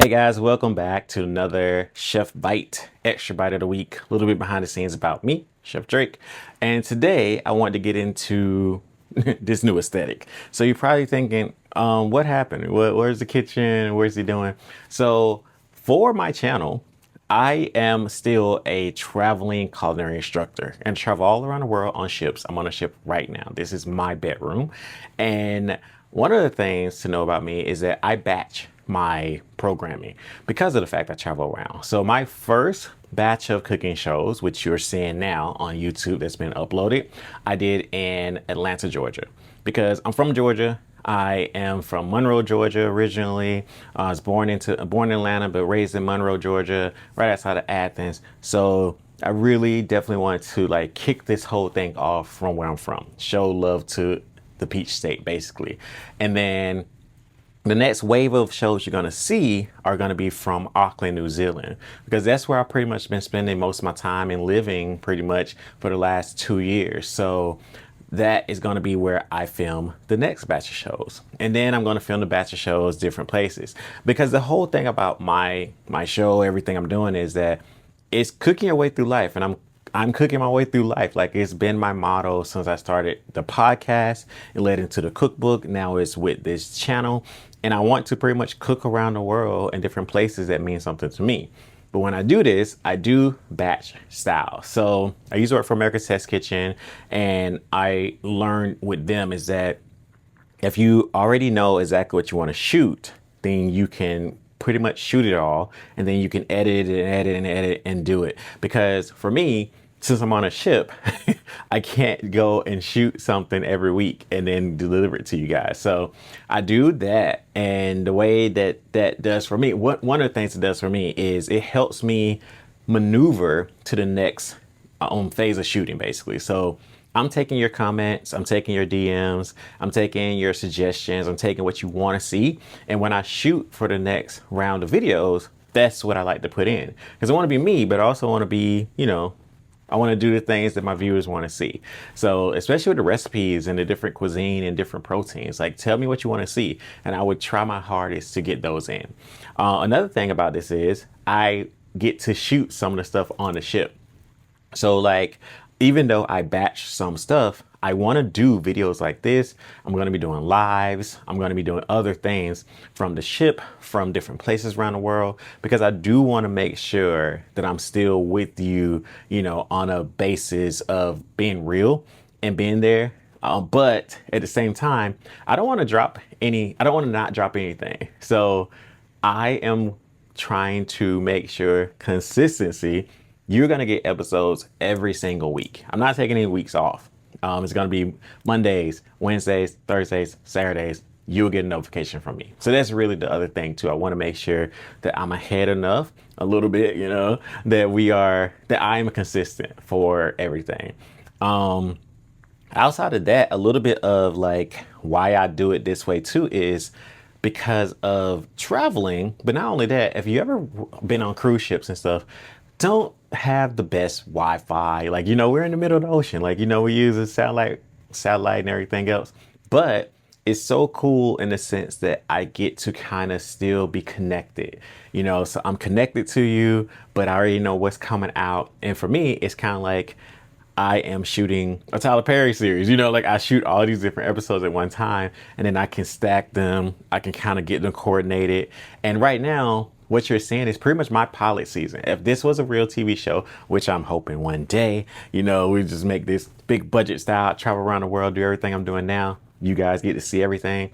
Hey guys, welcome back to another Chef Bite, extra bite of the week. A little bit behind the scenes about me, Chef Drake. And today I want to get into this new aesthetic. So you're probably thinking, what happened? Where's the kitchen? Where's he doing? So for my channel, I am still a traveling culinary instructor and travel all around the world on ships. I'm on a ship right now. This is my bedroom. And one of the things to know about me is that I batch my programming because of the fact I travel around. So my first batch of cooking shows, which you're seeing now on YouTube that's been uploaded, I did in Atlanta, Georgia, because I'm from Georgia. I am from Monroe, Georgia originally. I was born in Atlanta, but raised in Monroe, Georgia, right outside of Athens. So I really definitely wanted to like kick this whole thing off from where I'm from, show love to the Peach State, basically. And then the next wave of shows you're going to see are going to be from Auckland, New Zealand, because that's where I've pretty much been spending most of my time and living pretty much for the last 2 years. So that is going to be where I film the next batch of shows. And then I'm going to film the batch of shows different places, because the whole thing about my show, everything I'm doing is that it's cooking your way through life. And I'm cooking my way through life. Like, it's been my motto since I started the podcast. It led into the cookbook. Now it's with this channel. And I want to pretty much cook around the world in different places that mean something to me. But when I do this, I do batch style. So I used to work for America's Test Kitchen, and I learned with them is that if you already know exactly what you want to shoot, then you can pretty much shoot it all, and then you can edit it and edit and edit and do it. Because for me, since I'm on a ship, I can't go and shoot something every week and then deliver it to you guys. So I do that. And the way that does for me, one of the things it does for me is it helps me maneuver to the next phase of shooting, basically. So I'm taking your comments, I'm taking your DMs, I'm taking your suggestions, I'm taking what you want to see. And when I shoot for the next round of videos, that's what I like to put in. Because I want to be me, but I also want to be, I want to do the things that my viewers want to see. So especially with the recipes and the different cuisine and different proteins, like tell me what you want to see, and I would try my hardest to get those in. Another thing about this is I get to shoot some of the stuff on the ship. So like, even though I batch some stuff, I want to do videos like this. I'm going to be doing lives. I'm going to be doing other things from the ship, from different places around the world, because I do want to make sure that I'm still with you, on a basis of being real and being there. But at the same time, I don't want to not drop anything. So I am trying to make sure consistency. You're going to get episodes every single week. I'm not taking any weeks off. It's going to be Mondays, Wednesdays, Thursdays, Saturdays. You'll get a notification from me. So that's really the other thing too. I want to make sure that I'm ahead enough a little bit, that I am consistent for everything. Outside of that, a little bit of like why I do it this way too is because of traveling. But not only that, if you ever been on cruise ships and stuff, don't have the best Wi-Fi. Like, we're in the middle of the ocean. Like, we use a satellite and everything else. But it's so cool in the sense that I get to kind of still be connected, so I'm connected to you, but I already know what's coming out. And for me, it's kind of like I am shooting a Tyler Perry series, like I shoot all these different episodes at one time, and then I can stack them. I can kind of get them coordinated. And right now, what you're seeing is pretty much my pilot season. If this was a real TV show, which I'm hoping one day, we just make this big budget style, travel around the world, do everything I'm doing now. You guys get to see everything.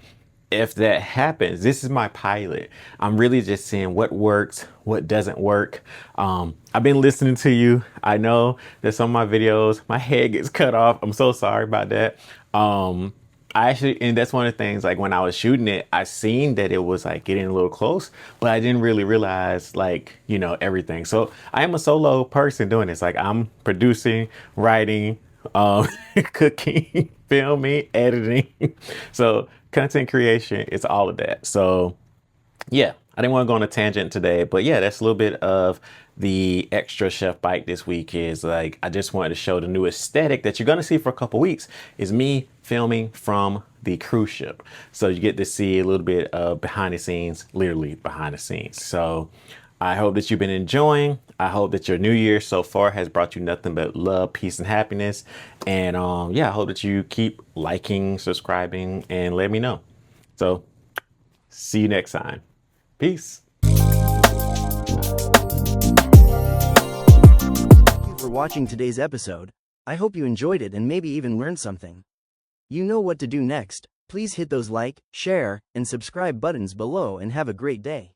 If that happens, this is my pilot. I'm really just seeing what works, what doesn't work. I've been listening to you. I know that some of my videos, my head gets cut off. I'm so sorry about that. And that's one of the things, like when I was shooting it, I seen that it was like getting a little close, but I didn't really realize everything. So I am a solo person doing this. Like, I'm producing, writing, cooking, filming, editing. So content creation, it's all of that. So yeah, I didn't want to go on a tangent today, but yeah, that's a little bit of the extra chef bite this week. Is like, I just wanted to show the new aesthetic that you're going to see for a couple weeks is me filming from the cruise ship. So you get to see a little bit of behind the scenes, literally behind the scenes. So I hope that you've been enjoying. I hope that your new year so far has brought you nothing but love, peace, and happiness. And yeah, I hope that you keep liking, subscribing, and let me know. So see you next time. Peace. Thank you for watching today's episode. I hope you enjoyed it and maybe even learned something. You know what to do next. Please hit those like, share, and subscribe buttons below and have a great day.